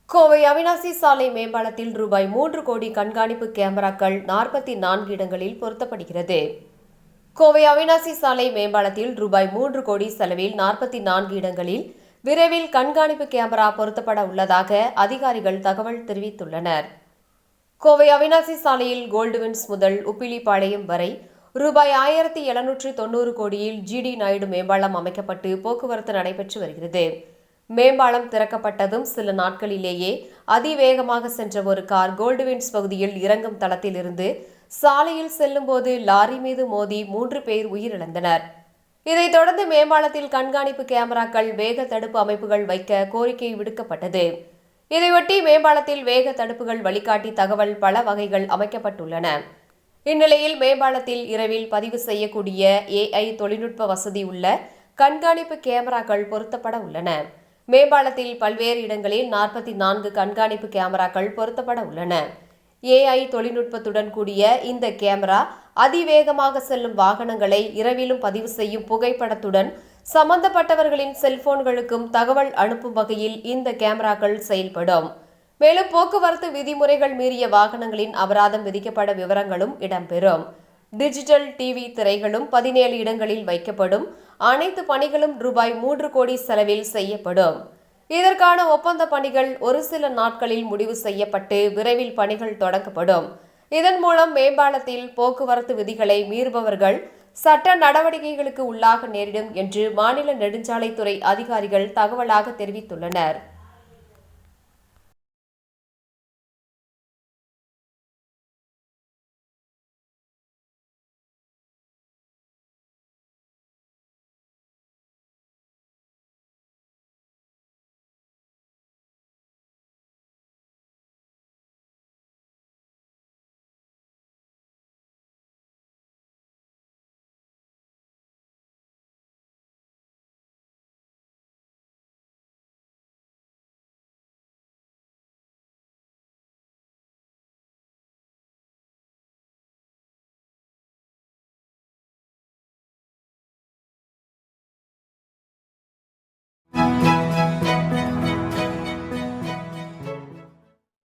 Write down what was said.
கோவை அவிநாசி சாலை மேம்பாலத்தில் ரூபாய் 3 கோடி கண்காணிப்பு கேமராக்கள் 44 இடங்களில் பொருத்தப்படுகிறது. கோவை அவிநாசி சாலை மேம்பாலத்தில் ரூபாய் 3 கோடி செலவில் 44 இடங்களில் விரைவில் கண்காணிப்பு கேமரா பொருத்தப்பட உள்ளதாக அதிகாரிகள் தகவல் தெரிவித்துள்ளனர். கோவை அவிநாசி சாலையில் கோல்டுவின்ஸ் முதல் உப்பிலிப்பாளையம் வரை ரூபாய் 1790 கோடியில் ஜிடி நாயுடு மேம்பாலம் அமைக்கப்பட்டு போக்குவரத்து நடைபெற்று வருகிறது. மேம்பாலம் திறக்கப்பட்டதும் சில நாட்களிலேயே அதிவேகமாக சென்ற ஒரு கார் கோல்டுவின்ஸ் பகுதியில் இறங்கும் தளத்தில் இருந்து சாலையில் செல்லும்போது லாரி மீது மோதி 3 பேர் உயிரிழந்தனர். இதைத் தொடர்ந்து மேம்பாலத்தில் கண்காணிப்பு கேமராக்கள், வேக தடுப்பு அமைப்புகள் வைக்க கோரிக்கை விடுக்கப்பட்டது. இதையொட்டி மேம்பாலத்தில் வேக தடுப்புகள், வழிகாட்டி தகவல் பல வகைகள் அமைக்கப்பட்டுள்ளன. இந்நிலையில் மேம்பாலத்தில் இரவில் பதிவு செய்யக்கூடிய AI தொழில்நுட்ப வசதி உள்ள கண்காணிப்பு கேமராக்கள் பொருத்தப்பட உள்ளன. மேம்பாலத்தில் பல்வேறு இடங்களில் 44 கண்காணிப்பு கேமராக்கள் பொருத்தப்பட உள்ளன. AI தொழில்நுட்பத்துடன் கூடிய இந்த கேமரா அதிவேகமாக செல்லும் வாகனங்களை இரவிலும் பதிவு செய்யும் புகைப்படத்துடன் சம்பந்தப்பட்டவர்களின் செல்போன்களுக்கும் தகவல் அனுப்பும் வகையில் இந்த கேமராக்கள் செயல்படும். மேலும் போக்குவரத்து விதிமுறைகள் மீறிய வாகனங்களின் அபராதம் விதிக்கப்பட விவரங்களும் இடம்பெறும். டிஜிட்டல் டிவி திரைகளும் 17 இடங்களில் வைக்கப்படும். அனைத்து பணிகளும் ரூபாய் 3 கோடி செலவில் செய்யப்படும். இதற்கான ஒப்பந்த பணிகள் ஒரு சில நாட்களில் முடிவு செய்யப்பட்டு விரைவில் பணிகள் தொடங்கப்படும். இதன் மூலம் மேம்பாலத்தில் போக்குவரத்து விதிகளை மீறுபவர்கள் சட்ட நடவடிக்கைகளுக்கு உள்ளாக நேரிடும் என்று மாநில நெடுஞ்சாலைத்துறை அதிகாரிகள் தகவலாக தெரிவித்துள்ளனர்.